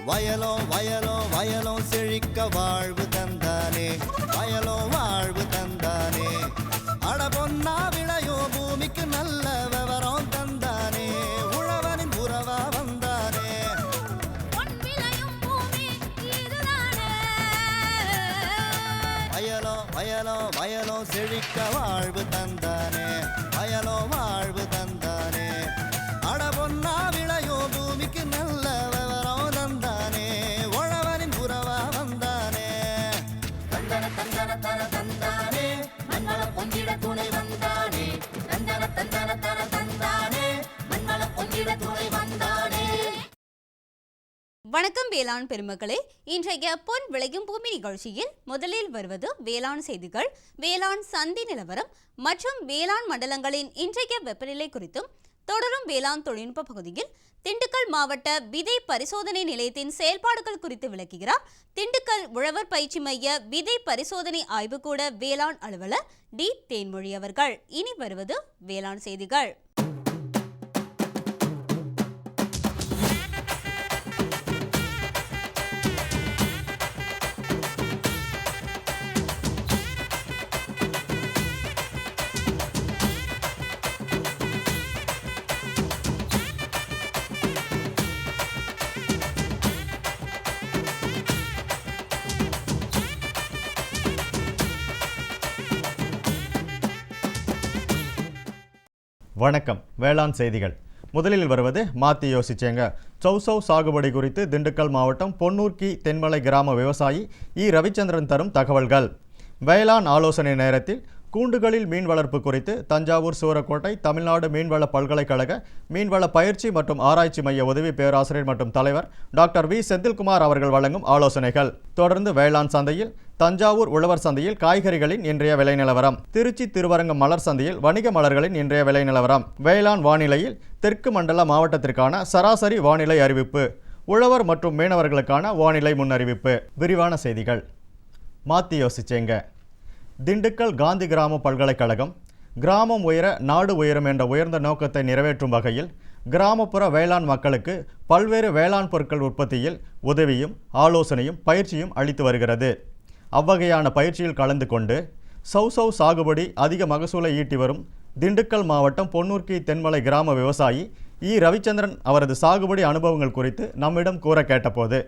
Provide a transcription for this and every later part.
வயலோ வயலோ வயலோ செழிக்க வாழ்வு தந்தானே, வயலோ வாழ்வு தந்தானே. அட பொன்னா விளையோ பூமிக்கு நல்ல விவரம் தந்தானே, உழவனின் உறவா வந்தானே. வயலோ வயலோ வயலோ செழிக்க வாழ்வு தந்தானே, வயலோ வாழ்வு தந்தானே. அட பொன்னா விளையோ பூமிக்கு நல்ல விவரம் தந்தானே, உழவனின் உறவா வந்தானே. தந்தன தந்தன தன தந்தானே, மண்வள பொங்கிட துணை வந்தானே. தந்தன தந்தன தன தந்தானே, மண்வள பொங்கிட துணை வந்தானே. வணக்கம் வேளாண் பெருமக்களே, இன்றைய பொன் விளையும் பூமி நிகழ்ச்சியில் முதலில் வருவது வேளாண் செய்திகள், வேளாண் சந்தை நிலவரம் மற்றும் வேளாண் மண்டலங்களின் இன்றைய வெப்பநிலை குறித்தும், தொடரும் வேளாண் தொழில்நுட்ப பகுதியில் திண்டுக்கல் மாவட்ட விதை பரிசோதனை நிலையத்தின் செயல்பாடுகள் குறித்து விளக்குகிறார் திண்டுக்கல் உழவர் பயிற்சி மைய விதை பரிசோதனை ஆய்வுக்கூட வேளாண் அலுவலர் டி தேன்மொழி அவர்கள். இனி வருவது வேளாண் செய்திகள். வணக்கம். வேளாண் செய்திகள். முதலில் வருவது மாத்தி யோசிச்சேங்க. சௌசௌ சாகுபடி குறித்து திண்டுக்கல் மாவட்டம் பொன்னூர்கி தென்மலை கிராம விவசாயி இ ரவிச்சந்திரன் தரும் தகவல்கள். வேளாண் ஆலோசனை நேரத்தில் கூண்டுகளில் மீன் வளர்ப்பு குறித்து தஞ்சாவூர் சூரக்கோட்டை தமிழ்நாடு மீன்வள பல்கலைக்கழக மீன்வள பயிற்சி மற்றும் ஆராய்ச்சி மைய உதவி பேராசிரியர் மற்றும் தலைவர் டாக்டர் வி செந்தில்குமார் அவர்கள் வழங்கும் ஆலோசனைகள். தொடர்ந்து வேளாண் சந்தையில் தஞ்சாவூர் உழவர் சந்தையில் காய்கறிகளின் இன்றைய விலை நிலவரம், திருச்சி திருவரங்கம் மலர் சந்தையில் வணிக மலர்களின் இன்றைய விலை நிலவரம், வேளாண் வானிலையில் தெற்கு மண்டல மாவட்டத்திற்கான சராசரி வானிலை அறிவிப்பு, உழவர் மற்றும் மீனவர்களுக்கான வானிலை முன்னறிவிப்பு. விரிவான செய்திகள். மாத்தி யோசிச்சேங்க. திண்டுக்கல் காந்தி கிராம பல்கலைக்கழகம் கிராமம் உயர நாடு உயரும் என்ற உயர்ந்த நோக்கத்தை நிறைவேற்றும் வகையில் கிராமப்புற வேளாண் மக்களுக்கு பல்வேறு வேளாண் பொருட்கள் உற்பத்தியில் உதவியும் ஆலோசனையும் பயிற்சியும் அளித்து வருகிறது. அவ்வகையான பயிற்சியில் கலந்து கொண்டு சௌசௌ சாகுபடி அதிக மகசூலை ஈட்டி வரும் திண்டுக்கல் மாவட்டம் பொன்னூர்கி தென்மலை கிராம விவசாயி இ ரவிச்சந்திரன் அவரது சாகுபடி அனுபவங்கள் குறித்து நம்மிடம் கூற கேட்டபோது,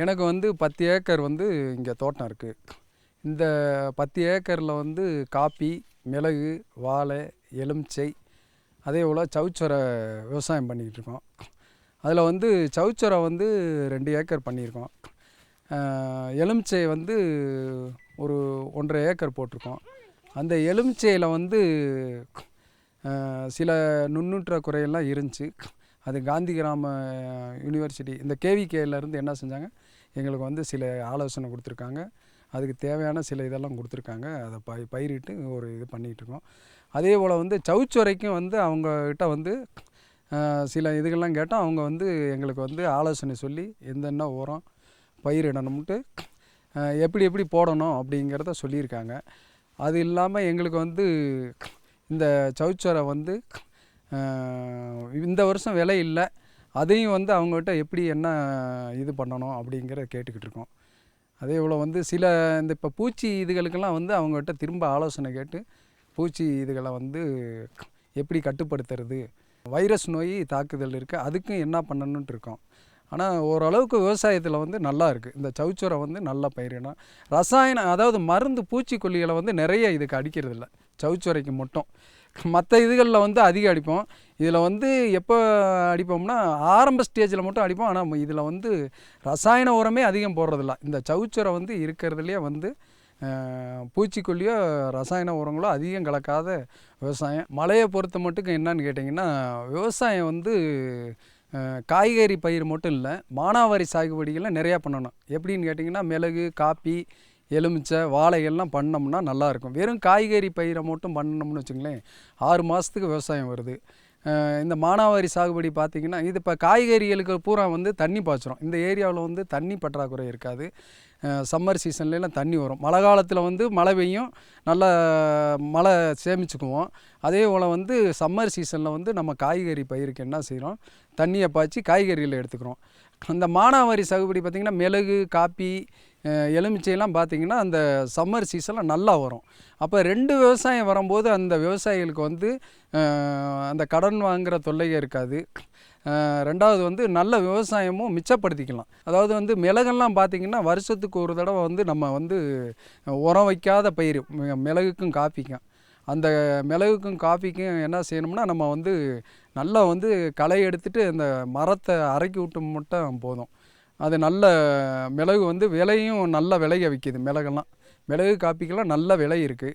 எனக்கு 10 ஏக்கர் இங்கே தோட்டம் இருக்குது. இந்த 10 ஏக்கரில் காப்பி, மிளகு, வாழை, எலுமிச்சை, அதே போல் சவுச்சொரை விவசாயம் பண்ணிக்கிட்டு இருக்கோம். அதில் சவுச்சொரை 2 ஏக்கர் பண்ணியிருக்கோம். எலுமிச்சை ஒரு 1.5 ஏக்கர் போட்டிருக்கோம். அந்த எலுமிச்சையில் சில நுண்ணுற்ற குறையெல்லாம் இருந்துச்சு. அது காந்தி கிராம யூனிவர்சிட்டி இந்த கேவிகேலேருந்து என்ன செஞ்சாங்க, எங்களுக்கு சில ஆலோசனை கொடுத்துருக்காங்க. அதுக்கு தேவையான சில இதெல்லாம் கொடுத்துருக்காங்க. அதை பயிரிட்டு ஒரு இது பண்ணிகிட்ருக்கோம். அதே போல் சவுச்சொரைக்கும் அவங்கக்கிட்ட சில இதுகள்லாம் கேட்டால் அவங்க எங்களுக்கு ஆலோசனை சொல்லி எந்தென்ன உரம் பயிரிடணும்ட்டு எப்படி எப்படி போடணும் அப்படிங்கிறத சொல்லியிருக்காங்க. அது இல்லாமல் எங்களுக்கு இந்த சவுச்சொரை இந்த வருஷம் விலை இல்லை, அதையும் அவங்ககிட்ட எப்படி என்ன இது பண்ணணும் அப்படிங்கிறத கேட்டுக்கிட்டு இருக்கோம். அதே போல் சில இந்த இப்போ பூச்சி இதுகளுக்கெல்லாம் அவங்ககிட்ட திரும்ப ஆலோசனை கேட்டு பூச்சி இதுகளை எப்படி கட்டுப்படுத்துறது, வைரஸ் நோய் தாக்குதல் இருக்குது, அதுக்கும் என்ன பண்ணணுன்ட்டு இருக்கோம். ஆனால் ஓரளவுக்கு விவசாயத்தில் நல்லா இருக்குது. இந்த சவுச்சொரை நல்லா பயிரிடணும். ரசாயனம் அதாவது மருந்து பூச்சிக்கொல்லிகளை நிறைய இதுக்கு அடிக்கிறது இல்லை, சவுச்சொரைக்கு மட்டும். மற்ற இதுகளில் அதிகம் அடிப்போம். இதில் எப்போ அடிப்போம்னா ஆரம்ப ஸ்டேஜில் மட்டும் அடிப்போம். ஆனால் இதில் ரசாயன உரமே அதிகம் போடுறதில்ல. இந்த சவுச்சொரை இருக்கிறதுலையே பூச்சிக்கொல்லியோ ரசாயன உரங்களோ அதிகம் கலக்காத விவசாயம். மழையை பொறுத்த மட்டும் என்னன்னு கேட்டிங்கன்னா, விவசாயம் காய்கறி பயிர் மட்டும் இல்லை, மானாவாரி சாகுபடிகள்லாம் நிறையா பண்ணணும். எப்படின்னு கேட்டிங்கன்னா, மிளகு, காப்பி, எலுமிச்சை, வாழைகள்லாம் பண்ணோம்னா நல்லாயிருக்கும். வெறும் காய்கறி பயிரை மட்டும் பண்ணோம்னு வச்சுங்களேன், 6 மாதத்துக்கு விவசாயம் வருது. இந்த மானாவாரி சாகுபடி பார்த்திங்கன்னா இது இப்போ காய்கறிகளுக்கு பூரா வந்து தண்ணி பாய்ச்சிரும். இந்த ஏரியாவில் வந்து தண்ணி பற்றாக்குறை இருக்காது. சம்மர் சீசன்லாம் தண்ணி வரும். மழை காலத்தில் வந்து மழை பெய்யும், நல்லா மழை சேமிச்சுக்குவோம். அதே போல் வந்து சம்மர் சீசனில் வந்து நம்ம காய்கறி பயிருக்கு என்ன செய்கிறோம், தண்ணியை பாய்ச்சி காய்கறிகளை எடுத்துக்கிறோம். அந்த மானாவாரி சாகுபடி பார்த்திங்கன்னா மிளகு, காப்பி, எலுமிச்சையெல்லாம் பார்த்திங்கன்னா அந்த சம்மர் சீசனில் நல்லா வரும். அப்போ 2 விவசாயம் வரும்போது அந்த விவசாயிகளுக்கு வந்து அந்த கடன் வாங்குகிற தொல்லையே இருக்காது. 2வது வந்து நல்ல விவசாயமும் மிச்சப்படுத்திக்கலாம். அதாவது வந்து மிளகெல்லாம் பார்த்திங்கன்னா வருஷத்துக்கு ஒரு தடவை வந்து நம்ம வந்து உரம் வைக்காத பயிர் மிளகுக்கும் காப்பிக்கும். அந்த மிளகுக்கும் காப்பிக்கும் என்ன செய்யணும்னா நம்ம வந்து நல்லா வந்து களை எடுத்துட்டு அந்த மரத்தை அரைக்கி விட்டு மட்டும் போதும். அது நல்ல மிளகு வந்து விலையும் நல்ல விலைய விற்கிது. மிளகு காப்பிக்கெல்லாம் நல்ல விலை இருக்குது.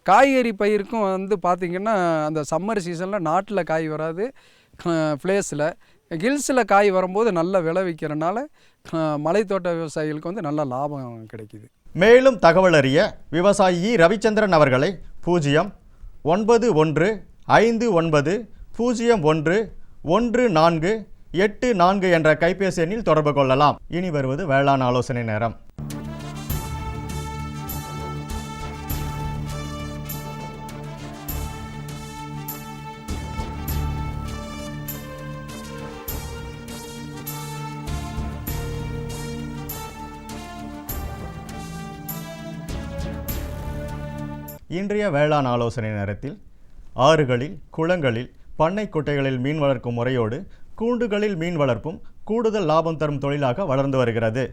காய்கறி பயிருக்கும் வந்து பார்த்திங்கன்னா அந்த சம்மர் சீசனில் நாட்டில் காய் வராது, பிளேஸில் ஹில்ஸில் காய் வரும்போது நல்ல விலை விற்கிறனால மலைத்தோட்ட விவசாயிகளுக்கு வந்து நல்ல லாபம் கிடைக்கிது. மேலும் தகவல் அறிய விவசாயி ரவிச்சந்திரன் அவர்களை 09159011484 என்ற கைபேசி எண்ணில் தொடர்பு கொள்ளலாம். இனி வருவது வேளாண் ஆலோசனை நேரம். இன்றைய வேளாண் ஆலோசனை நேரத்தில் ஆறுகளில், குளங்களில், பண்ணை குட்டைகளில் மீன் வளர்க்கும் முறையோடு கூண்டுகளில் மீன் வளர்ப்பும் கூடுதல் லாபம் தரும் தொழிலாக வளர்ந்து வருகிறது.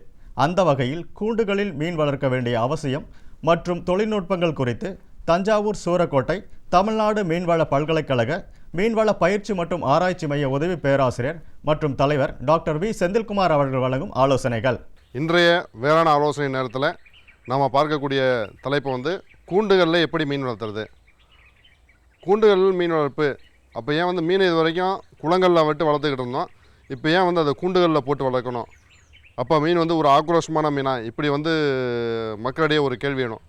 அந்த வகையில் கூண்டுகளில் மீன் வளர்க்க வேண்டிய அவசியம் மற்றும் தொழில்நுட்பங்கள் குறித்து தஞ்சாவூர் சூரக்கோட்டை தமிழ்நாடு மீன்வள பல்கலைக்கழக மீன்வள பயிற்சி மற்றும் ஆராய்ச்சி மைய உதவி பேராசிரியர் மற்றும் தலைவர் டாக்டர் வி செந்தில்குமார் அவர்கள் வழங்கும் ஆலோசனைகள். இன்றைய வேளாண் ஆலோசனை நேரத்தில் நாம் பார்க்கக்கூடிய தலைப்பு வந்து கூண்டுகளில் எப்படி மீன் வளர்த்துறது. கூண்டுகளில் மீன் வளர்ப்பு. அப்போ ஏன் வந்து மீன் இது வரைக்கும் குளங்களில் விட்டு வளர்த்துக்கிட்டு இருந்தோம், இப்போ ஏன் வந்து அதை கூண்டுகளில் போட்டு வளர்க்கணும்? அப்போ மீன் வந்து ஒரு ஆக்ரோஷமான மீனா, இப்படி வந்து மக்களிடையே ஒரு கேள்வி வேணும்.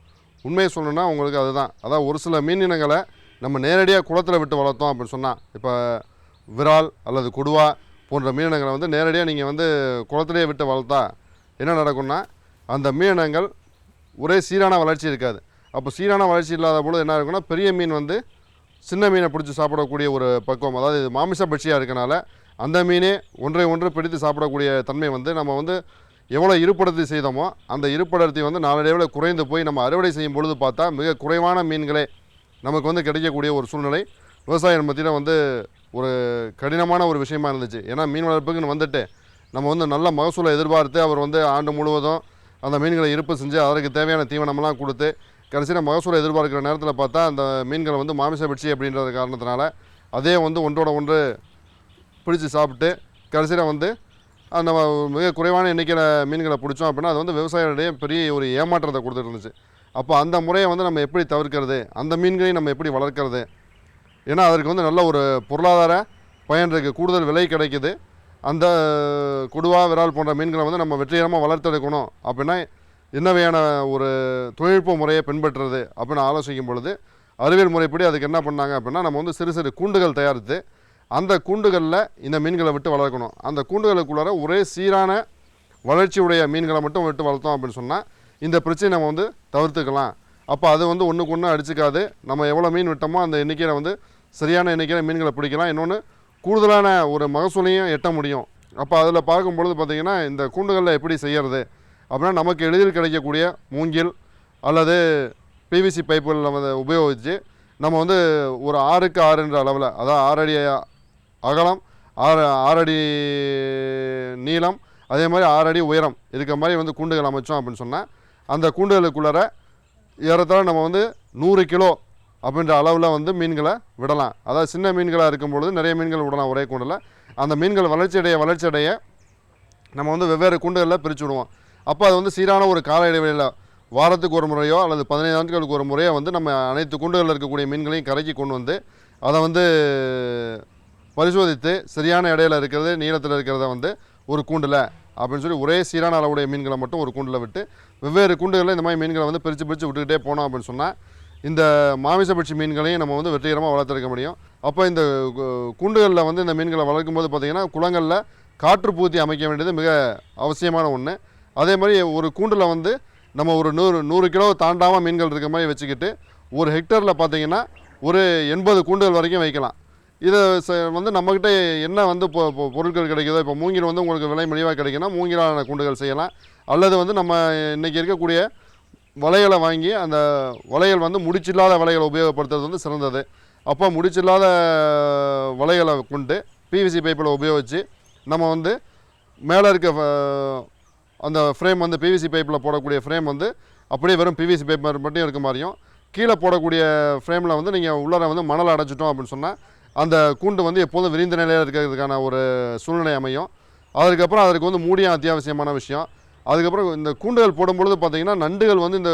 உண்மையை சொல்லணுன்னா உங்களுக்கு அதுதான். அதாவது ஒரு சில மீன் இனங்களை நம்ம நேரடியாக குளத்தில் விட்டு வளர்த்தோம் அப்படின்னு சொன்னால், இப்போ விரால் அல்லது கொடுவா போன்ற மீனினங்களை வந்து நேரடியாக நீங்கள் வந்து குளத்திலேயே விட்டு வளர்த்தா என்ன நடக்கும்னா, அந்த மீனினங்கள் ஒரே சீரான வளர்ச்சி இருக்காது. அப்போ சீரான வளர்ச்சி இல்லாத பொழுது என்ன இருக்குன்னா, பெரிய மீன் வந்து சின்ன மீனை பிடிச்சி சாப்பிடக்கூடிய ஒரு பக்குவம், அதாவது இது மாமிச பட்சியாக இருக்கனால அந்த மீனே ஒன்றை பிடித்து சாப்பிடக்கூடிய தன்மை வந்து நம்ம வந்து எவ்வளோ இருப்படர்த்தி செய்தோமோ அந்த இருப்படர்த்தி வந்து நாளடைவில் குறைந்து போய் நம்ம அறுவடை செய்யும் பொழுது பார்த்தா மிக குறைவான மீன்களே நமக்கு வந்து கிடைக்கக்கூடிய ஒரு சூழ்நிலை விவசாயம் மத்தியில் வந்து ஒரு கடினமான ஒரு விஷயமா இருந்துச்சு. ஏன்னா மீன் வளர்ப்புக்குன்னு வந்துட்டு நம்ம வந்து நல்ல மகசூலை எதிர்பார்த்து அவர் வந்து ஆண்டு முழுவதும் அந்த மீன்களை இருப்பு செஞ்சு அதற்கு தேவையான தீவனமெல்லாம் கொடுத்து கடைசியில் மகசூலை எதிர்பார்க்குற நேரத்தில் பார்த்தா அந்த மீன்களை வந்து மாமிச பட்சி அப்படின்ற காரணத்தினால அதே வந்து ஒன்றோட ஒன்று பிடிச்சி சாப்பிட்டு கடைசியில் வந்து அந்த மிக குறைவான எண்ணிக்கையில் மீன்களை பிடிச்சோம் அப்படின்னா அது வந்து விவசாயிகளிடையே பெரிய ஒரு ஏமாற்றத்தை கொடுத்துட்டு இருந்துச்சு. அப்போ அந்த முறையை வந்து நம்ம எப்படி தவிர்க்கிறது, அந்த மீன்களையும் நம்ம எப்படி வளர்க்கிறது, ஏன்னா அதற்கு வந்து நல்ல ஒரு பொருளாதார பயன் இருக்குது, கூடுதல் விலை கிடைக்குது. அந்த கொடுவா, விரால் போன்ற மீன்களை வந்து நம்ம வெற்றிகரமாக வளர்த்தெடுக்கணும் அப்படின்னா என்ன வகையான ஒரு தொழில்நுட்ப முறையை பின்பற்றுறது அப்படின்னு ஆலோசிக்கும் பொழுது அறிவியல் முறைப்படி அதுக்கு என்ன பண்ணாங்க அப்படின்னா, நம்ம வந்து சிறு சிறு கூண்டுகள் தயாரித்து அந்த கூண்டுகளில் இந்த மீன்களை விட்டு வளர்க்கணும். அந்த கூண்டுகளுக்குள்ளார ஒரே சீரான வளர்ச்சியுடைய மீன்களை மட்டும் விட்டு வளர்த்தோம் அப்படின்னு சொன்னால் இந்த பிரச்சனை நம்ம வந்து தவிர்த்துக்கலாம். அப்போ அது வந்து ஒன்றுக்கு ஒன்று அடிச்சுக்காது. நம்ம எவ்வளோ மீன் விட்டோமோ அந்த எண்ணிக்கையில் வந்து சரியான எண்ணிக்கையில் மீன்களை பிடிக்கலாம். இன்னொன்று கூடுதலான ஒரு மகசூலையும் எட்ட முடியும். அப்போ அதில் பார்க்கும்பொழுது பார்த்திங்கன்னா இந்த கூண்டுகளில் எப்படி செய்கிறது அப்படின்னா, நமக்கு எளிதில் கிடைக்கக்கூடிய மூங்கில் அல்லது பிவிசி பைப்புகளில் வந்து உபயோகித்து நம்ம வந்து ஒரு 6க்கு 6 என்ற அளவில், அதாவது 6 அடி அகலம், 6 அடி நீளம், அதே மாதிரி 6 அடி உயரம் இருக்கிற மாதிரி வந்து கூண்டுகள் அமைச்சோம் அப்படின்னு சொன்னால் அந்த கூண்டுகளுக்குள்ளார ஏறத்தாழ நம்ம வந்து 100 கிலோ அப்படின்ற அளவில் வந்து மீன்களை விடலாம். அதாவது சின்ன மீன்களாக இருக்கும் பொழுது நிறைய மீன்கள் விடலாம் ஒரே கூண்டில். அந்த மீன்கள் வளர்ச்சியடைய நம்ம வந்து வெவ்வேறு கூண்டுகளில் பிரித்து விடுவோம். அப்போ அது வந்து சீரான ஒரு கால இடைவெளியில் வாரத்துக்கு ஒரு முறையோ அல்லது 15 நாட்களுக்கு ஒரு முறையோ வந்து நம்ம அனைத்து கூண்டுகளில் இருக்கக்கூடிய மீன்களையும் கரைக்கி கொண்டு வந்து அதை வந்து பரிசோதித்து சரியான இடையில இருக்கிறது, நீளத்தில் இருக்கிறத வந்து ஒரு கூண்டில் அப்படின்னு சொல்லி ஒரே சீரான அளவுடைய மீன்களை மட்டும் ஒரு கூண்டில் விட்டு வெவ்வேறு கூண்டுகளில் இந்த மாதிரி மீன்களை வந்து பிரித்து விட்டுக்கிட்டே போனோம் அப்படின்னு சொன்னால் இந்த மாமிசப்பட்சி மீன்களையும் நம்ம வந்து வெற்றிகரமாக வளர்த்துருக்க முடியும். அப்போ இந்த கூண்டுகளில் வந்து இந்த மீன்களை வளர்க்கும் போது பார்த்திங்கன்னா குளங்களில் காற்றுப்பூத்தி அமைக்க வேண்டியது மிக அவசியமான ஒன்று. அதே மாதிரி ஒரு கூண்டில் வந்து நம்ம ஒரு 100 கிலோ தாண்டாமல் மீன்கள் இருக்க மாதிரி வச்சுக்கிட்டு ஒரு ஹெக்டரில் பார்த்திங்கன்னா ஒரு 80 கூண்டுகள் வரைக்கும் வைக்கலாம். இதை வந்து நம்மக்கிட்ட என்ன வந்து பொருட்கள் கிடைக்குதோ, இப்போ மூங்கில் வந்து உங்களுக்கு விலை மலிவாக கிடைக்குன்னா மூங்கிலான கூண்டுகள் செய்யலாம். அல்லது வந்து நம்ம இன்றைக்கி இருக்கக்கூடிய வலைகளை வாங்கி அந்த வலைகள் வந்து முடிச்சில்லாத வலைகளை உபயோகப்படுத்துறது வந்து சிறந்தது. அப்போ முடிச்சில்லாத வலைகளை கொண்டு பிவிசி பைப்பில் உபயோகித்து நம்ம வந்து மேலே இருக்க அந்த ஃப்ரேம் வந்து பிவிசி பைப்பில் போடக்கூடிய ஃப்ரேம் வந்து அப்படியே வெறும் பிவிசி பைப் மட்டும் இருக்க மாதிரியும், கீழே போடக்கூடிய ஃப்ரேமில் வந்து நீங்கள் உள்ளார வந்து மணல் அடைச்சிட்டோம் அப்படின்னு சொன்னால் அந்த கூண்டு வந்து எப்போதும் விரிந்த நிலையில் இருக்கிறதுக்கான ஒரு சூழ்நிலை அமையும். அதுக்கப்புறம் அதற்கு வந்து மூடியும் அத்தியாவசியமான விஷயம். அதுக்கப்புறம் இந்த கூண்டுகள் போடும்பொழுது பார்த்திங்கன்னா நண்டுகள் வந்து இந்த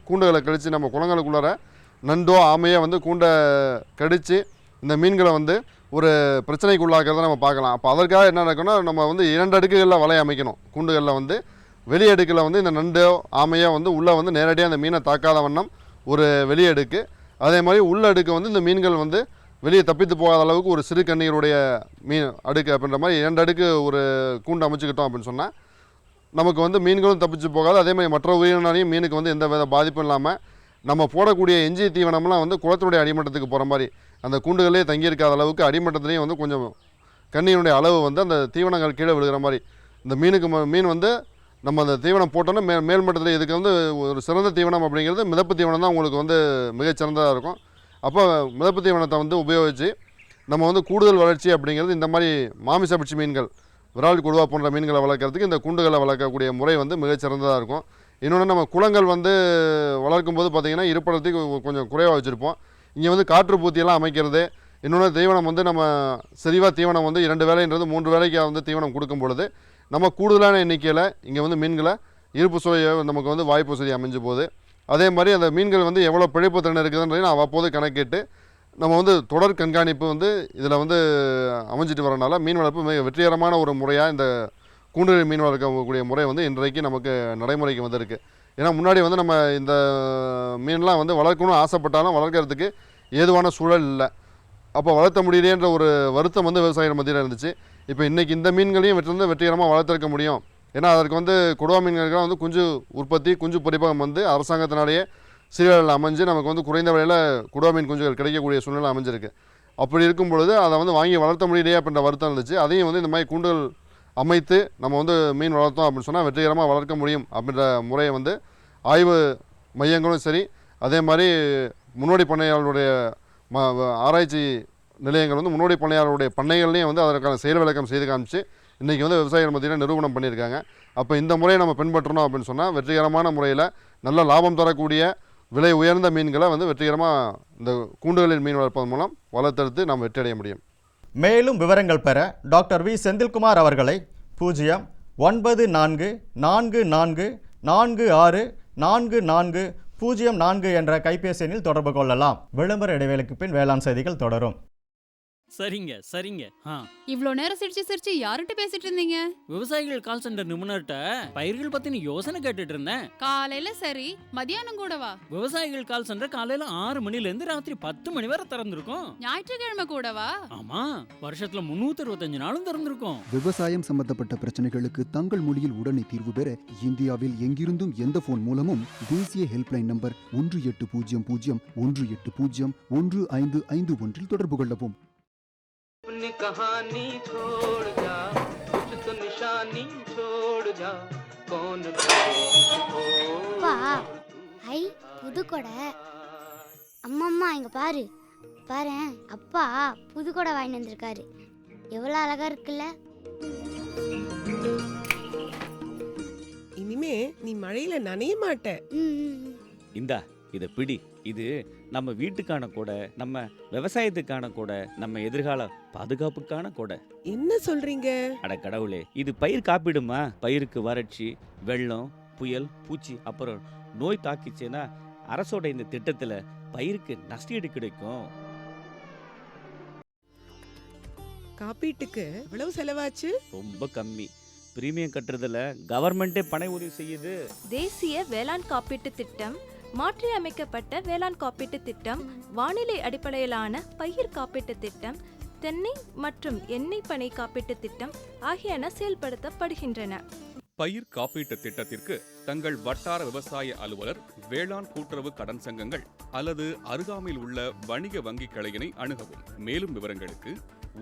கூண்டுகளை கடித்து நம்ம குளங்களுக்குள்ளார நண்டோ ஆமையோ வந்து கூண்டை கடித்து இந்த மீன்களை வந்து ஒரு பிரச்சனைக்கு உள்ளாக்கிறத நம்ம பார்க்கலாம். அப்போ அதற்காக என்ன நடக்கும்னா நம்ம வந்து 2 அடுக்குகளில் வலை அமைக்கணும். கூண்டுகளில் வந்து வெளி அடுக்கில் வந்து இந்த நண்டோ ஆமையோ வந்து உள்ளே வந்து நேரடியாக அந்த மீனை தாக்காத வண்ணம் ஒரு வெளி அடுக்கு, அதே மாதிரி உள்ள அடுக்கு வந்து இந்த மீன்கள் வந்து வெளியே தப்பித்து போகாத அளவுக்கு ஒரு சிறு கண்ணீருடைய மீன் அடுக்கு அப்படின்ற மாதிரி 2 அடுக்கு ஒரு கூண்டு அமைச்சுக்கிட்டோம் அப்படின்னு சொன்னால் நமக்கு வந்து மீன்களும் தப்பிச்சு போகாது. அதே மாதிரி மற்ற உயிரினாலையும் மீனுக்கு வந்து எந்த வித பாதிப்பும் இல்லாமல் நம்ம போடக்கூடிய எஞ்சிய தீவனம்லாம் வந்து குளத்தினுடைய அடிமட்டத்துக்கு போகிற மாதிரி அந்த கூண்டுகளே தங்கியிருக்காத அளவுக்கு அடிமட்டத்துலேயும் வந்து கொஞ்சம் கண்ணீருடைய அளவு வந்து அந்த தீவனங்கள் கீழே விழுகிற மாதிரி இந்த மீன் வந்து நம்ம அந்த தீவனம் போட்டோன்னா மேல்மட்டத்தில் இதுக்கு வந்து ஒரு சிறந்த தீவனம் அப்படிங்கிறது மிதப்பு தீவனம் தான் உங்களுக்கு வந்து மிகச்சிறந்ததாக இருக்கும். அப்போ மிதப்பு தீவனத்தை வந்து உபயோகித்து நம்ம வந்து கூடுதல் வளர்ச்சி அப்படிங்கிறது இந்த மாதிரி மாமிசப்பட்சி மீன்கள், விரால் கொடுவா போன்ற மீன்களை வளர்க்குறதுக்கு இந்த கூண்டுகளை வளர்க்கக்கூடிய முறை வந்து மிகச்சிறந்ததாக இருக்கும். இன்னொன்று நம்ம குளங்கள் வந்து வளர்க்கும் போது பார்த்திங்கன்னா இருப்பிடத்துக்கு கொஞ்சம் குறைவாக வச்சுருப்போம். இங்கே வந்து காற்றுப்பூத்தியெல்லாம் அமைக்கிறது, இன்னொன்று தீவனம் வந்து நம்ம செறிவாக தீவனம் வந்து 2 வேளைன்றது 3 வேளைக்கு வந்து தீவனம் கொடுக்கும் பொழுது நம்ம கூடுதலான எண்ணிக்கையில் இங்கே வந்து மீன்களை இருப்பு சுவையை நமக்கு வந்து வாய்ப்பு வசதி அமைஞ்சு போகுது. அதே மாதிரி அந்த மீன்கள் வந்து எவ்வளோ பிழைப்பு திறன் இருக்குதுன்றதையும் அவ்வப்போது கணக்கிட்டு நம்ம வந்து தொடர் கண்காணிப்பு வந்து இதில் வந்து அமைஞ்சிட்டு வரனால மீன் வளர்ப்பு மிக வெற்றிகரமான ஒரு முறையாக இந்த கூண்டுகளில் மீன் வளர்க்கக்கூடிய முறை வந்து இன்றைக்கு நமக்கு நடைமுறைக்கு வந்திருக்கு. ஏன்னா முன்னாடி வந்து நம்ம இந்த மீன்லாம் வந்து வளர்க்கணும்னு ஆசைப்பட்டாலும் வளர்க்குறதுக்கு ஏதுவான சூழல் இல்லை. அப்போ வளர்த்த முடியலேன்ற ஒரு வருத்தம் வந்து விவசாயிகள் மத்தியில் இருந்துச்சு. இப்போ இன்றைக்கி இந்த மீன்களையும் வெற்றிகரமாக வளர்த்திருக்க முடியும். ஏன்னா அதற்கு வந்து கொடுவா மீன்களுக்கெல்லாம் வந்து குஞ்சு உற்பத்தி, குஞ்சு பொறிப்பகம் வந்து அரசாங்கத்தினாலேயே சீரழில் அமைஞ்சு நமக்கு வந்து குறைந்த விலையில் கொடுவா மீன் குஞ்சுகள் கிடைக்கக்கூடிய சூழ்நிலை அமைஞ்சிருக்கு. அப்படி இருக்கும் பொழுது அதை வந்து வாங்கி வளர்த்த முடியலையே அப்படின்ற வருத்தம் இருந்துச்சு. அதையும் வந்து இந்த மாதிரி கூண்டுகள் அமைத்து நம்ம வந்து மீன் வளர்த்தோம் அப்படின்னு சொன்னால் வெற்றிகரமாக வளர்க்க முடியும் அப்படின்ற முறையை வந்து ஆய்வு மையங்களும் சரி, அதே மாதிரி முன்னோடி பண்ணையாளருடைய ஆராய்ச்சி நிலையங்கள் வந்து முன்னோடி பண்ணையாளருடைய பண்ணைகள்லேயும் வந்து அதற்கான செயல் விளக்கம் செய்து காமிச்சு இன்றைக்கி வந்து விவசாயிகள் மத்தியில் நிரூபணம் பண்ணியிருக்காங்க. அப்போ இந்த முறையை நம்ம பின்பற்றணும் அப்படின்னு சொன்னால் வெற்றிகரமான முறையில் நல்ல லாபம் தரக்கூடிய விலை உயர்ந்த மீன்களை வந்து வெற்றிகரமாக இந்த கூண்டுகளில் மீன் வளர்ப்பதன் மூலம் வளர்த்தெடுத்து நாம் வெற்றி அடைய முடியும். மேலும் விவரங்கள் பெற டாக்டர் வி செந்தில்குமார் அவர்களை 09444464404 என்ற கைபேசி எண்ணில் தொடர்பு கொள்ளலாம். விளம்பர இடைவேளைக்கு பின் வேளாண் செய்திகள் தொடரும். சரிங்க சரிங்க. இவ்ளோ நேரம் சிரிச்சு யார்கிட்ட பேசிட்டு இருந்தீங்க? விவசாயிகள் கால் சென்டர் நிபுணர்கிட்ட பயிர்கள் பத்தின யோசனை கேட்டுட்டு இருந்தேன். காலையில சரி, மதியானம் கூடவா? விவசாயிகள் கால் சென்டர் காலையில 6 மணில இருந்து ராத்திரி 10 மணி வரை திறந்திருக்கும். ஞாயிற்றுக்கிழமை கூடவா? ஆமா, வருஷத்துல 365 நாளும் திறந்திருக்கும். விவசாயம் சம்பந்தப்பட்ட பிரச்சனைகளுக்கு தங்கள் மொழியில் உடனே தீர்வு பெற இந்தியாவில் எங்கிருந்தும் எந்த போன் மூலமும் தேசிய ஹெல்ப்லைன் நம்பர் 1800-180-1551 தொடர்பு கொள்ளவும். अपनी कहानी छोड़ जा, कुछ तो निशानी छोड़ जा, कौन அப்பா, ஐ புதுக்கொடை. அம்மா இங்க பாரு பாரேன், அப்பா புதுக்கொடை வாங்கி வந்திருக்காரு. எவ்வளவு அழகா இருக்குல்ல. இனிமே நீ மழையில நனைய மாட்ட. இந்தா இத பிடி. இது நம்ம வீட்டுக்கான கொடை, நம்ம விவசாயத்துக்கான கொடை, நம்ம எதிர்கால பாதுகாப்புக்கான கொடை. என்ன சொல்றீங்க? அட கடவுளே, இது பயிர் காப்பீடுமா? பயிருக்கு வறட்சி, வெள்ளம், புயல், பூச்சி அப்புறம் நோய் தாக்கிச்சுன்னா அரசோட இந்த திட்டத்துல பயிருக்கு நஷ்டஈடு கிடைக்கும். காப்பீட்டுக்கு எவ்வளவு செலவாச்சு? ரொம்ப கம்மி. பிரீமியம் கட்டுறதுல கவர்மெண்டே பண உதவி செய்யுது. தேசிய வேளாண் காப்பீட்டு திட்டம் மாற்றியமைக்கப்பட்ட வேளாண் காப்பீட்டு திட்டம், வானிலை அடிப்படையிலான பயிர் காப்பீட்டு திட்டம், தென்னை மற்றும் எண்ணெய் பனை காப்பீட்டு திட்டம் ஆகியன செயல்படுத்தப்படுகின்றன. பயிர் காப்பீட்டு திட்டத்திற்கு தங்கள் வட்டார விவசாய அலுவலர், வேளாண் கூட்டுறவு கடன் சங்கங்கள் அல்லது அருகாமையில் உள்ள வணிக வங்கி கிளையினை அணுகவும். மேலும் விவரங்களுக்கு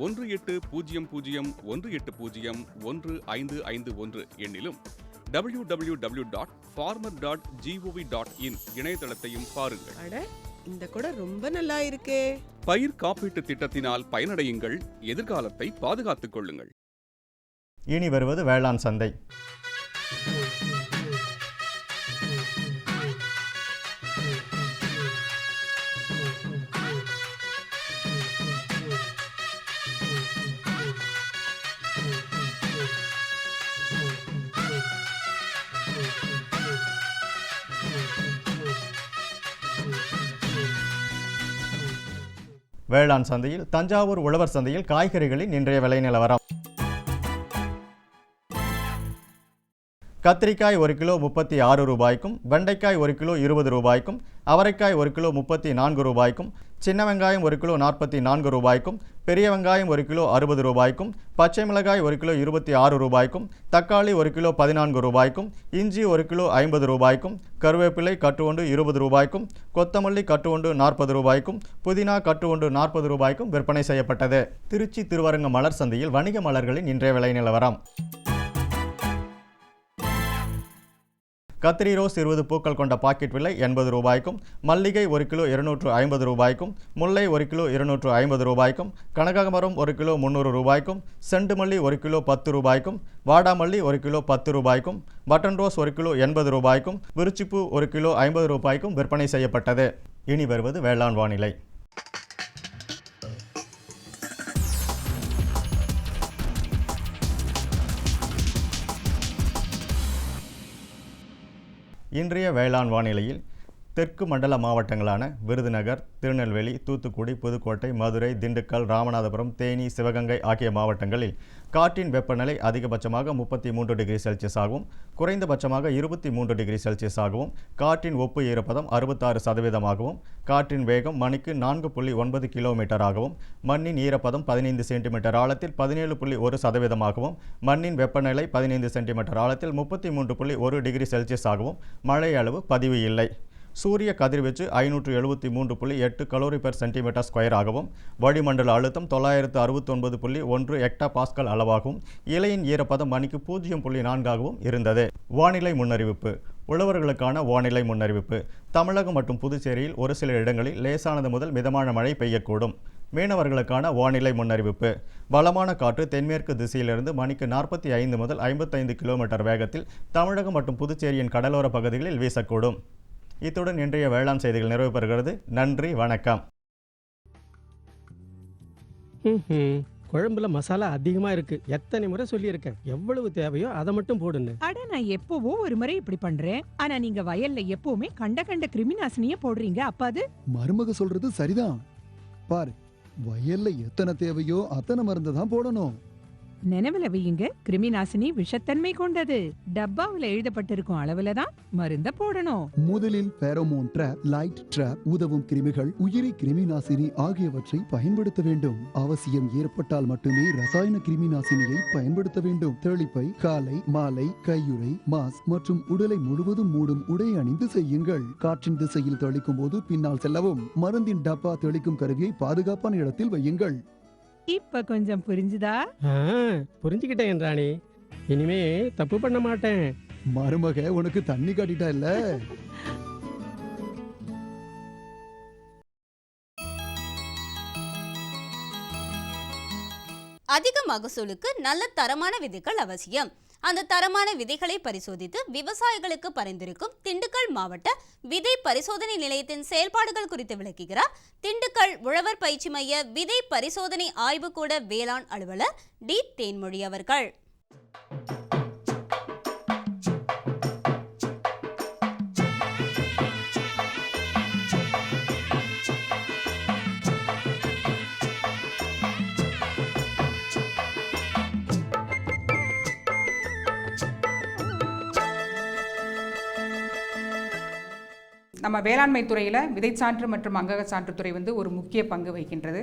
1801801551 எண்ணிலும் www.farmer.gov.in இணையதளத்தையும் பாருங்கள். இந்த கூட ரொம்ப நல்லா இருக்கே. பயிர் காப்பீட்டு திட்டத்தினால் பயனடையுங்கள், எதிர்காலத்தை பாதுகாத்துக் கொள்ளுங்கள். இனி வருவது வேளாண் சந்தை. வேளாண் சந்தையில் தஞ்சாவூர் உழவர் சந்தையில் காய்கறிகளின் இன்றைய விலை நிலவரம். கத்திரிக்காய் 1 கிலோ 36 ரூபாய்க்கும், வெண்டைக்காய் 1 கிலோ 20 ரூபாய்க்கும், அவரைக்காய் 1 கிலோ 34 ரூபாய்க்கும், சின்ன வெங்காயம் 1 கிலோ 44 ரூபாய்க்கும், பெரிய வெங்காயம் 1 கிலோ 60 ரூபாய்க்கும், பச்சை மிளகாய் 1 கிலோ 26 ரூபாய்க்கும், தக்காளி 1 கிலோ 14 ரூபாய்க்கும், இஞ்சி 1 கிலோ 50 ரூபாய்க்கும், கருவேப்பிலை கட்டு ஒன்று 20 ரூபாய்க்கும், கொத்தமல்லி கட்டு ஒன்று 40 ரூபாய்க்கும், புதினா கட்டு ஒன்று 40 ரூபாய்க்கும் விற்பனை செய்யப்பட்டது. திருச்சி திருவரங்க மலர் சந்தையில் வணிக மலர்களின் இன்றைய விலை நிலவரம். கத்திரி ரோஸ் 20 பூக்கள் கொண்ட பாக்கெட் விலை 80 ரூபாய்க்கும், மல்லிகை 1 கிலோ 250 ரூபாய்க்கும், முல்லை 1 கிலோ 250 ரூபாய்க்கும், கனகாமரம் 1 கிலோ 300 ரூபாய்க்கும், செண்டுமல்லி 1 கிலோ 10 ரூபாய்க்கும், வாடாமல்லி 1 கிலோ 10 ரூபாய்க்கும், பட்டன் ரோஸ் 1 கிலோ 80 ரூபாய்க்கும், விருச்சிப்பூ 1 கிலோ 50 ரூபாய்க்கும் விற்பனை செய்யப்பட்டது. இனி வருவது வேளாண் வானிலை. இன்றைய வேளாண் வானிலையில் தெற்கு மண்டல மாவட்டங்களான விருதுநகர், திருநெல்வேலி, தூத்துக்குடி, புதுக்கோட்டை, மதுரை, திண்டுக்கல், ராமநாதபுரம், தேனி, சிவகங்கை ஆகிய மாவட்டங்களில் காற்றின் வெப்பநிலை அதிகபட்சமாக 33 டிகிரி செல்சியஸாகவும், குறைந்தபட்சமாக 23 டிகிரி செல்சியஸாகவும், காற்றின் ஒப்பு ஈரப்பதம் 66%ஆகவும், காற்றின் வேகம் மணிக்கு 4.9 கிலோமீட்டராகவும், மண்ணின் ஈரப்பதம் 15 சென்டிமீட்டர் ஆழத்தில் 17.1%ஆகவும், மண்ணின் வெப்பநிலை 15 சென்டிமீட்டர் ஆழத்தில் 33.1 டிகிரி செல்சியஸாகவும், மழை அளவு பதிவு இல்லை. சூரிய கதிர்வீச்சு 573.8 கலோரி பெர் சென்டிமீட்டர் ஸ்கொயர் ஆகவும், வளிமண்டல அழுத்தம் 969.1 ஹெக்டா பாஸ்கல் அளவாகவும், இலையின் ஈரப்பதம் மணிக்கு 0.4ஆகவும் இருந்தது. வானிலை முன்னறிவிப்பு. உழவர்களுக்கான வானிலை முன்னறிவிப்பு. தமிழகம் மற்றும் புதுச்சேரியில் ஒரு சில இடங்களில் லேசானது முதல் மிதமான மழை பெய்யக்கூடும். மீனவர்களுக்கான வானிலை முன்னறிவிப்பு. பலமான காற்று தென்மேற்கு திசையிலிருந்து மணிக்கு 45 முதல் 55 கிலோமீட்டர் வேகத்தில் தமிழகம் மற்றும் புதுச்சேரியின் கடலோர பகுதிகளில் வீசக்கூடும். இத்துடன் இன்றைய வேளாண் செய்திகள் நிறைவு பெறுகிறது. நன்றி, வணக்கம். குழம்புல மசாலா அதிகமா இருக்கு. எத்தனை முறை சொல்லியிருக்கேன், எவ்வளவு தேவையோ அதை மட்டும் போடுன்னு. அட, நான் எப்பவோ ஒரு முறை இப்படி பண்றேன். ஆனா நீங்க வயல்ல எப்பவுமே கண்ட கிருமி நாசினிய போடுறீங்க. அப்ப அது மருமக சொல்றது சரிதான். பாரு, வயல்ல எத்தனை தேவையோ அத்தனை மருந்து தான் போடணும். நினைவுல வையுங்க, கிருமி நாசினி விஷத்தன்மை கொண்டது. டப்பாவுல எழுதப்பட்டிருக்கும் அளவுல தான் மருந்த போடணும். முதலில் பேரோமோன் ட்ராப், லைட் ட்ராப், உதவும் கிருமிகள், உயிரி கிருமி நாசினி ஆகியவற்றை பயன்படுத்த வேண்டும். அவசியம் ஏற்பட்டால் மட்டுமே ரசாயன கிருமி நாசினியை பயன்படுத்த வேண்டும். தெளிப்பை காலை மாலை கையுறை, மாஸ்க் மற்றும் உடலை முழுவதும் மூடும் உடை அணிந்து செய்யுங்கள். காற்றின் திசையில் தெளிக்கும் போது பின்னால் செல்லவும். மருந்தின் டப்பா தெளிக்கும் கருவியை பாதுகாப்பான இடத்தில் வையுங்கள். இப்ப கொஞ்சம் புரிஞ்சுதா? புரிஞ்சுக்கிட்டேன் ராணி, இனிமே தப்பு பண்ண மாட்டேன். மருமக உனக்கு தண்ணி காட்டிட்டா இல்ல. அதிக மகசூலுக்கு நல்ல தரமான விதைகள் அவசியம். அந்த தரமான விதைகளை பரிசோதித்து விவசாயிகளுக்கு பரிந்துரைக்கும் திண்டுக்கல் மாவட்ட விதை பரிசோதனை நிலையத்தின் செயல்பாடுகள் குறித்து விளக்குகிறார் திண்டுக்கல் உழவர் பயிற்சி மைய விதை பரிசோதனை ஆய்வுக்கூட வேளாண் அலுவலர் டி. தேன்மொழி அவர்கள். நம்ம வேளாண்மை துறையில் விதைச்சான்று மற்றும் அங்கக சான்று துறை வந்து ஒரு முக்கிய பங்கு வகிக்கின்றது.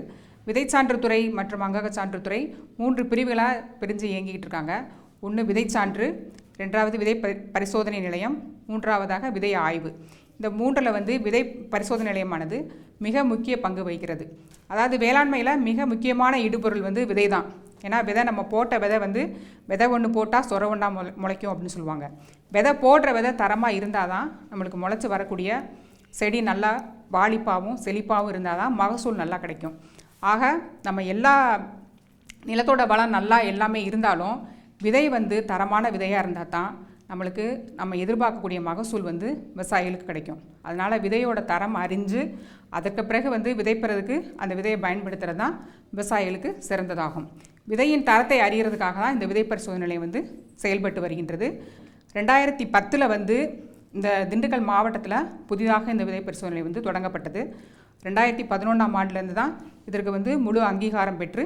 விதைச்சான்று துறை மற்றும் அங்கக சான்று துறை 3 பிரிவுகளாக பிரிஞ்சு இயங்கிக்கிட்டு இருக்காங்க. ஒன்று விதைச்சான்று, 2வது விதை பரிசோதனை நிலையம், 3வதாக விதை ஆய்வு. இந்த 3ல் வந்து விதை பரிசோதனை நிலையமானது மிக முக்கிய பங்கு வகிக்கிறது. அதாவது வேளாண்மையில் மிக முக்கியமான இடுபொருள் வந்து விதை தான். ஏன்னா விதை நம்ம போட்ட விதை வந்து விதை ஒன்று போட்டால் சொர ஒன்றா முளைக்கும் அப்படின்னு சொல்லுவாங்க. விதை போடுற விதை தரமாக இருந்தால் தான் நம்மளுக்கு முளைச்சி வரக்கூடிய செடி நல்லா வாளிப்பாகவும் செழிப்பாகவும் இருந்தால் தான் மகசூல் நல்லா கிடைக்கும். ஆக நம்ம எல்லா நிலத்தோட வளம் நல்லா எல்லாமே இருந்தாலும் விதை வந்து தரமான விதையாக இருந்தால் தான் நம்மளுக்கு நம்ம எதிர்பார்க்கக்கூடிய மகசூல் வந்து விவசாயிகளுக்கு கிடைக்கும். அதனால் விதையோட தரம் அறிஞ்சு அதற்கு பிறகு வந்து விதைப்பறதுக்கு அந்த விதையை பயன்படுத்துகிறது தான் விவசாயிகளுக்கு சிறந்ததாகும். விதையின் தரத்தை அறியறதுக்காக தான் இந்த விதை பரிசோதனை நிலையம் வந்து செயல்பட்டு வருகின்றது. 2010 வந்து இந்த திண்டுக்கல் மாவட்டத்தில் புதிதாக இந்த விதை பரிசோதனை நிலையம் வந்து தொடங்கப்பட்டது. 2011ஆம் ஆண்டுலேருந்து தான் இதற்கு வந்து முழு அங்கீகாரம் பெற்று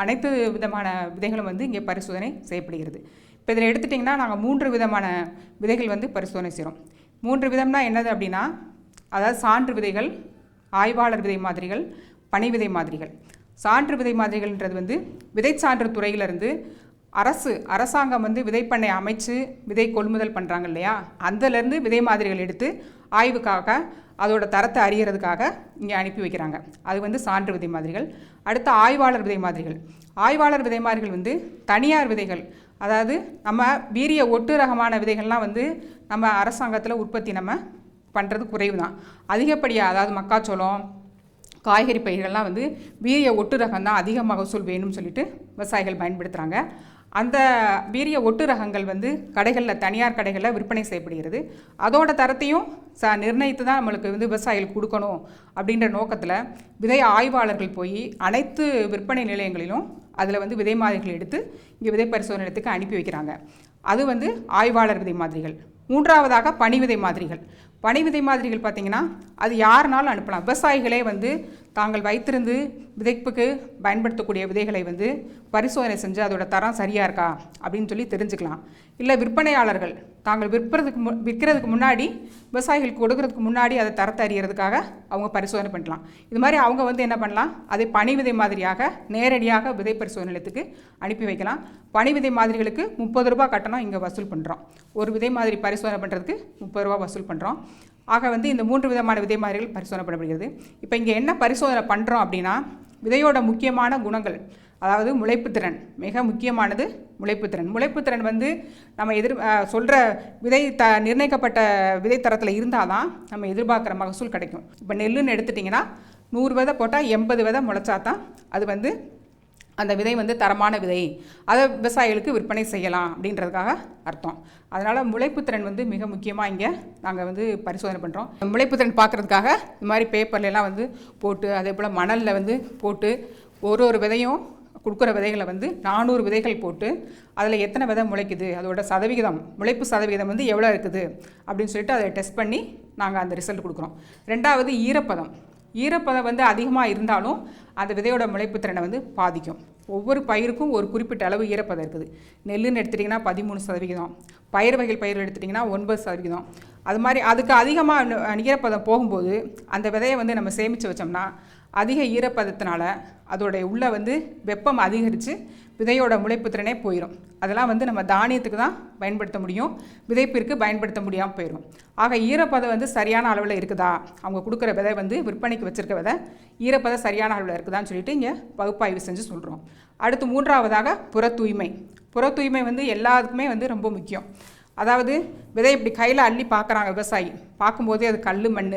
அனைத்து விதமான விதைகளும் வந்து இங்கே பரிசோதனை செய்யப்படுகிறது. இப்போ இதில் எடுத்துட்டிங்கன்னா நாங்கள் 3 விதமான விதைகள் வந்து பரிசோதனை செய்கிறோம். 3 விதம்னா என்னது அப்படின்னா, அதாவது சான்று விதைகள், ஆய்வாளர் விதை மாதிரிகள், பனை விதை மாதிரிகள். சான்று விதை மாதிரிகள்ன்றது வந்து விதைச்சான்று துறையிலிருந்து அரசாங்கம் வந்து விதைப்பண்ணை அமைச்சு விதை கொள்முதல் பண்ணுறாங்க இல்லையா, அதிலேருந்து விதை மாதிரிகள் எடுத்து ஆய்வுக்காக அதோட தரத்தை அறியறதுக்காக இங்கே அனுப்பி வைக்கிறாங்க. அது வந்து சான்று விதை மாதிரிகள். அடுத்து ஆய்வாளர் விதை மாதிரிகள். ஆய்வாளர் விதை மாதிரிகள் வந்து தனியார் விதைகள், அதாவது நம்ம வீரிய ஒட்டு ரகமான விதைகள்லாம் வந்து நம்ம அரசாங்கத்தில் உற்பத்தி நம்ம பண்ணுறது குறைவு தான். அதிகப்படியாக அதாவது மக்காச்சோளம், காய்கறி பயிர்கள்லாம் வந்து வீரிய ஒட்டு ரகம் தான் அதிக மகசூல் வேணும்னு சொல்லிட்டு விவசாயிகள் பயன்படுத்துகிறாங்க. அந்த வீரிய ஒட்டு ரகங்கள் வந்து கடைகளில், தனியார் கடைகளில் விற்பனை செய்யப்படுகிறது. அதோட தரத்தையும் நிர்ணயித்து தான் நம்மளுக்கு வந்து விவசாயிகளுக்கு கொடுக்கணும் அப்படின்ற நோக்கத்தில் விதை ஆய்வாளர்கள் போய் அனைத்து விற்பனை நிலையங்களிலும் அதில் வந்து விதை மாதிரிகள் எடுத்து இங்கே விதை பரிசோதனை நிலையத்துக்கு அனுப்பி வைக்கிறாங்க. அது வந்து ஆய்வாளர் விதை மாதிரிகள். 3வதாக பனி விதை மாதிரிகள். பனி விதை மாதிரிகள் பார்த்திங்கன்னா அது யாருனாலும் அனுப்பலாம். விவசாயிகளே வந்து தாங்கள் வைத்திருந்து விதைப்புக்கு பயன்படுத்தக்கூடிய விதைகளை வந்து பரிசோதனை செஞ்சு அதோட தரம் சரியாக இருக்கா அப்படின்னு சொல்லி தெரிஞ்சுக்கலாம். இல்லை விற்பனையாளர்கள் தாங்கள் விற்கிறதுக்கு முன்னாடி, விவசாயிகளுக்கு கொடுக்கறதுக்கு முன்னாடி அதை தரத்தை அறியறதுக்காக அவங்க பரிசோதனை பண்ணலாம். இது மாதிரி அவங்க வந்து என்ன பண்ணலாம், அதை பனி விதை மாதிரியாக நேரடியாக விதை பரிசோதனை நிலையத்துக்கு அனுப்பி வைக்கலாம். பனி விதை மாதிரிகளுக்கு 30 ரூபா கட்டணம் இங்கே வசூல் பண்ணுறோம். ஒரு விதை மாதிரி பரிசோதனை பண்ணுறதுக்கு 30 ரூபா வசூல் பண்ணுறோம். ஆக வந்து இந்த 3 விதமான விதை மாதிரிகள் பரிசோதனை பண்ணப்படுகிறது. இப்போ இங்கே என்ன பரிசோதனை பண்ணுறோம் அப்படின்னா, விதையோட முக்கியமான குணங்கள், அதாவது முளைப்புத்திறன். மிக முக்கியமானது முளைப்புத்திறன். முளைப்புத்திறன் வந்து நம்ம சொல்கிற விதை நிர்ணயிக்கப்பட்ட விதை தரத்தில் இருந்தால் தான் நம்ம எதிர்பார்க்குற மகசூல் கிடைக்கும். இப்போ நெல்லுன்னு எடுத்துட்டிங்கன்னா 100 விதை போட்டால் 80 விதை முளைச்சா தான் அது வந்து அந்த விதை வந்து தரமான விதை, அதை விவசாயிகளுக்கு விற்பனை செய்யலாம் அப்படின்றதுக்காக அர்த்தம். அதனால் முளைப்புத்திறன் வந்து மிக முக்கியமாக இங்கே நாங்கள் வந்து பரிசோதனை பண்ணுறோம். முளைப்புத்திறன் பார்க்குறதுக்காக இந்த மாதிரி பேப்பர்லாம் வந்து போட்டு, அதே போல் மணலில் வந்து போட்டு ஒரு விதையும் கொடுக்குற விதைகளை வந்து 400 விதைகள் போட்டு அதில் எத்தனை விதை முளைக்குது, அதோட சதவிகிதம், முளைப்பு சதவிகிதம் வந்து எவ்வளோ இருக்குது அப்படின்னு சொல்லிட்டு அதை டெஸ்ட் பண்ணி நாங்கள் அந்த ரிசல்ட் கொடுக்குறோம். 2வது ஈரப்பதம் வந்து அதிகமாக இருந்தாலும் அந்த விதையோட முளைப்புத்திறனை வந்து பாதிக்கும். ஒவ்வொரு பயிருக்கும் ஒரு குறிப்பிட்ட அளவு ஈரப்பதம் இருக்குது. நெல்லுன்னு எடுத்துட்டிங்கன்னா 13%, பயிர் பயிர்கள் எடுத்துட்டிங்கன்னா 9%. அது மாதிரி அதுக்கு அதிகமாக ஈரப்பதம் போகும்போது அந்த விதையை வந்து நம்ம சேமித்து வச்சோம்னா அதிக ஈரப்பதத்தினால அதோடைய உள்ள வந்து வெப்பம் அதிகரித்து விதையோட முளைப்புத்திறனே போயிடும். அதெல்லாம் வந்து நம்ம தானியத்துக்கு தான் பயன்படுத்த முடியும், விதைப்பிற்கு பயன்படுத்த முடியாமல் போயிடும். ஆக ஈரப்பதம் வந்து சரியான அளவில் இருக்குதா, அவங்க கொடுக்குற விதை வந்து விற்பனைக்கு வச்சுருக்க விதை ஈரப்பதம் சரியான அளவில் இருக்குதான்னு சொல்லிட்டு இங்கே பகுப்பாய்வு செஞ்சு சொல்கிறோம். அடுத்து 3வதாக புற தூய்மை வந்து எல்லாத்துக்குமே வந்து ரொம்ப முக்கியம். அதாவது விதை இப்படி கையில் அள்ளி பார்க்குறாங்க விவசாயி, பார்க்கும்போதே அது கல், மண்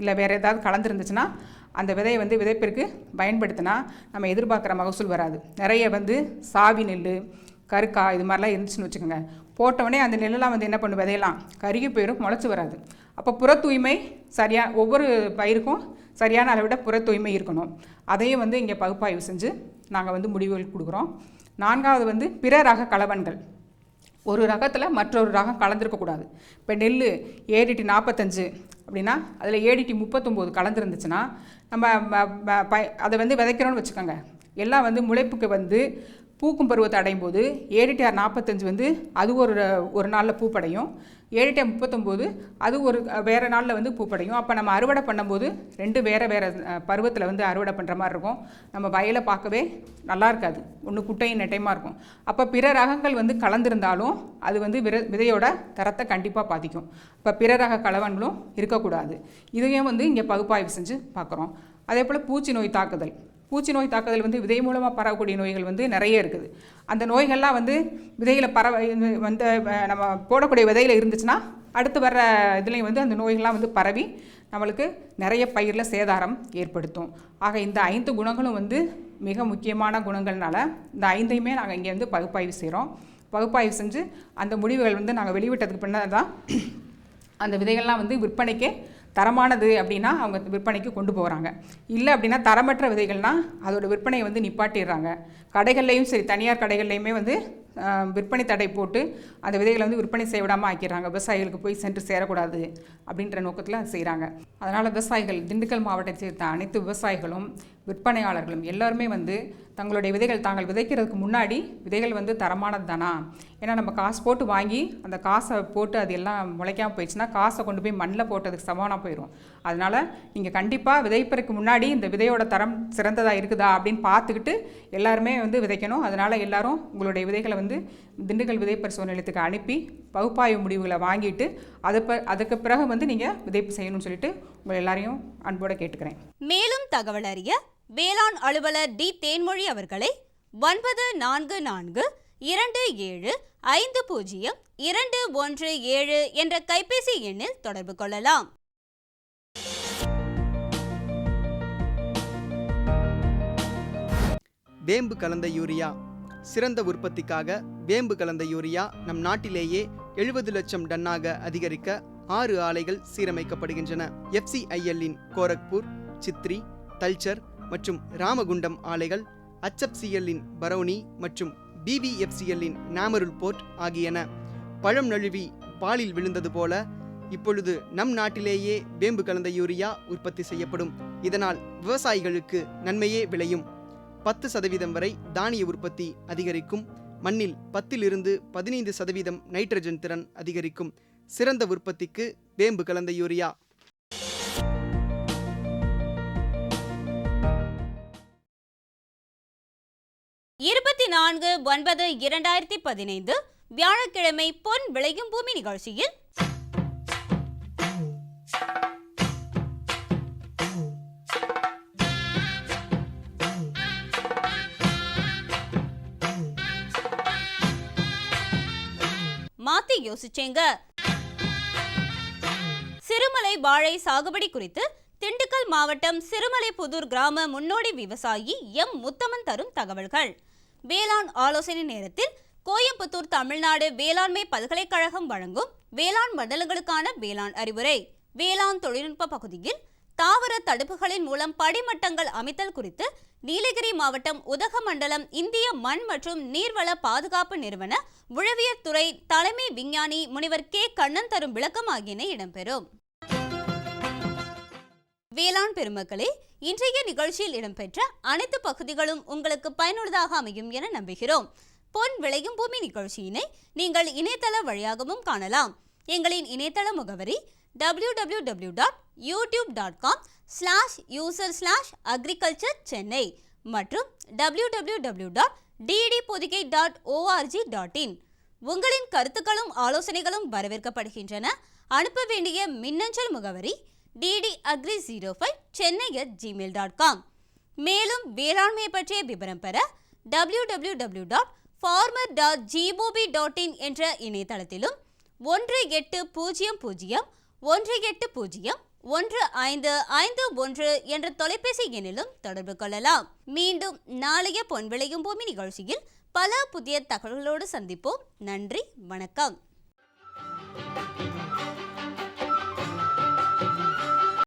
இல்லை வேறு ஏதாவது கலந்துருந்துச்சுன்னா அந்த விதையை வந்து விதைப்பிற்கு பயன்படுத்தினா நம்ம எதிர்பார்க்குற மகசூல் வராது. நிறைய வந்து சாவி நெல், கருக்கா இது மாதிரிலாம் இருந்துச்சுன்னு வச்சுக்கோங்க, போட்டவுடனே அந்த நெல்லெல்லாம் வந்து என்ன பண்ணும், விதையெல்லாம் கருகி போயிடும், முளைச்சி வராது. அப்போ புற தூய்மை ஒவ்வொரு பயிருக்கும் சரியான அளவிட புற தூய்மை இருக்கணும். அதையும் வந்து இங்கே பகுப்பாய்வு செஞ்சு நாங்கள் வந்து முடிவுகள் கொடுக்குறோம். 4வது வந்து பிற ரக கலவன்கள். ஒரு ரகத்தில் மற்றொரு ரகம் கலந்துருக்கக்கூடாது. இப்போ நெல் ஏடிடி 45 அப்படின்னா அதில் ஏடிடி 39 கலந்துருந்துச்சுன்னா நம்ம அதை வந்து விதைக்கிறோன்னு வச்சுக்கோங்க, எல்லாம் வந்து முளைப்புக்கு வந்து பூக்கும் பருவத்தை அடையும் போது 7 45 வந்து அது ஒரு நாளில் பூப்படையும், 7 39 அது வேறு நாளில் வந்து பூப்படையும். அப்போ நம்ம அறுவடை பண்ணும்போது 2 வேறு பருவத்தில் வந்து அறுவடை பண்ணுற மாதிரி இருக்கும். நம்ம வயலை பார்க்கவே நல்லா இருக்காது, ஒன்று குட்டையும் நெட்டையுமாக இருக்கும். அப்போ பிற ரகங்கள் வந்து கலந்துருந்தாலும் அது வந்து விதையோட தரத்தை கண்டிப்பாக பாதிக்கும். இப்போ பிற ரக கலவன்களும் இருக்கக்கூடாது. இதையும் வந்து இங்கே பகுப்பாய்வு செஞ்சு பார்க்குறோம். அதே போல் பூச்சி நோய் தாக்குதல் வந்து விதை மூலமாக பரவக்கூடிய நோய்கள் வந்து நிறைய இருக்குது. அந்த நோய்கள்லாம் வந்து விதைகளை வந்து நம்ம போடக்கூடிய விதையில் இருந்துச்சுன்னா அடுத்து வர்ற இதுலேயும் வந்து அந்த நோய்கள்லாம் வந்து பரவி நம்மளுக்கு நிறைய பயிரில் சேதாரம் ஏற்படுத்தும். ஆக இந்த 5 குணங்களும் வந்து மிக முக்கியமான குணங்கள்னால இந்த 5ஐயுமே நாங்கள் இங்கே வந்து பகுப்பாய்வு செய்கிறோம். பகுப்பாய்வு செஞ்சு அந்த முடிவுகள் வந்து நாங்கள் வெளிவிட்டதுக்கு பின்னர் தான் அந்த விதைகள்லாம் வந்து விற்பனைக்கே தரமானது அப்படின்னா அவங்க விற்பனைக்கு கொண்டு போகிறாங்க. இல்லை அப்படின்னா தரமற்ற விதைகள்னால் அதோட விற்பனையை வந்து நிப்பாட்டிடுறாங்க. கடைகள்லேயும் சரி, தனியார் கடைகள்லேயுமே வந்து விற்பனை தடை போட்டு அந்த விதைகளை வந்து விற்பனை செய்ய விடாமல் ஆக்கிடுறாங்க. விவசாயிகளுக்கு போய் சென்று சேரக்கூடாது அப்படின்ற நோக்கத்தில் அது செய்கிறாங்க. அதனால் விவசாயிகள், திண்டுக்கல் மாவட்டத்தை சேர்ந்த அனைத்து விவசாயிகளும் விற்பனையாளர்களும் எல்லாருமே வந்து தங்களுடைய விதைகள் தாங்கள் விதைக்கிறதுக்கு முன்னாடி விதைகள் வந்து தரமானது தானா, ஏன்னா நம்ம காசு போட்டு வாங்கி அந்த காசை போட்டு அது எல்லாம் முளைக்காமல் போயிடுச்சுன்னா காசை கொண்டு போய் மண்ணில் போட்டதுக்கு சமமாக போயிடும். அதனால் நீங்கள் கண்டிப்பாக விதைப்பதற்கு முன்னாடி இந்த விதையோட தரம் சிறந்ததாக இருக்குதா அப்படின்னு பார்த்துக்கிட்டு எல்லாருமே வந்து விதைக்கணும். அதனால் எல்லாரும் உங்களுடைய விதைகளை வந்து திண்டுக்கல் விதை பரிசோதனை நிலையத்துக்கு அனுப்பி பகுப்பாய்வு முடிவுகளை வாங்கிட்டு அதுக்கு பிறகு வந்து நீங்கள் விதைப்பு செய்யணும்னு சொல்லிட்டு உங்களை எல்லாரையும் அன்போடு கேட்டுக்கிறேன். மேலும் தகவல் அறிய வேளாண் அலுவலர் டி தேன்மொழி அவர்களை 9427500217 என்ற கைபேசி எண்ணில் தொடர்பு கொள்ளலாம். வேம்பு கலந்த யூரியா. சிறந்த உற்பத்திக்காக வேம்பு கலந்த யூரியா நம் நாட்டிலேயே 70 லட்சம் டன்னாக அதிகரிக்க 6 ஆலைகள் சீரமைக்கப்படுகின்றன. FCIL-இன் கோரக்பூர், சித்ரி, தல்சர் மற்றும் ராமகுண்டம் ஆலைகள், HFCL-இன் பரௌனி மற்றும் BVFCL-இன் நாமருல் போர்ட் ஆகியன. பழம் நழுவி பாலில் விழுந்தது போல இப்பொழுது நம் நாட்டிலேயே வேம்பு கலந்த யூரியா உற்பத்தி செய்யப்படும். இதனால் விவசாயிகளுக்கு நன்மையே விளையும். 10% வரை தானிய உற்பத்தி அதிகரிக்கும். மண்ணில் 10 - 15% நைட்ரஜன் திறன் அதிகரிக்கும். சிறந்த உற்பத்திக்கு வேம்பு கலந்த யூரியா. 24/9/2015 வியாழக்கிழமை பொன் விளையும் பூமி நிகழ்ச்சியில் மாத்தி யோசிச்சேங்க. சிறுமலை வாழை சாகுபடி குறித்து திண்டுக்கல் மாவட்டம் சிறுமலைபுதூர் கிராம முன்னோடி விவசாயி எம் முத்தமன் தரும் தகவல்கள். வேளாண் ஆலோசனை நேரத்தில் கோயம்புத்தூர் தமிழ்நாடு வேளாண்மை பல்கலைக்கழகம் வழங்கும் வேளாண் மண்டலங்களுக்கான வேளாண் அறிவுரை. வேளாண் தொழில்நுட்ப பகுதியில் தாவர தடுப்புகளின் மூலம் படிமட்டங்கள் அமைத்தல் குறித்து நீலகிரி மாவட்டம் உதகமண்டலம் இந்திய மண் மற்றும் நீர்வள பாதுகாப்பு நிறுவன உழவியல் துறை தலைமை விஞ்ஞானி முனைவர் கே கண்ணன் தரும் விளக்கம் ஆகியன இடம்பெறும். வேளாண் பெருமக்களே, இன்றைய நிகழ்ச்சியில் இடம்பெற்ற அனைத்து பகுதிகளும் உங்களுக்கு பயனுள்ளதாக அமையும் என நம்புகிறோம். பொன் விளையும் பூமி நிகழ்ச்சியினை நீங்கள் இணையதள வழியாகவும் காணலாம். எங்களின் இணையதள முகவரி www.youtube.com/user/agriculture-chennai மற்றும் www.ddpodigai.org.in. உங்களின் கருத்துக்களும் ஆலோசனைகளும் வரவேற்கப்படுகின்றன. அனுப்ப வேண்டிய மின்னஞ்சல் முகவரி ddagri05chennai@gmail.com. மேலும் வேளாண்மை பற்றிய விவரம் பெற www.farmer.gob.in என்ற இணையதளத்திலும் 1801801551 என்ற தொலைபேசி எண்ணிலும் தொடர்பு கொள்ளலாம். மீண்டும் நாளைய பொன் விளையும் பூமி நிகழ்ச்சியில் பல புதிய தகவல்களோடு சந்திப்போம். நன்றி, வணக்கம்.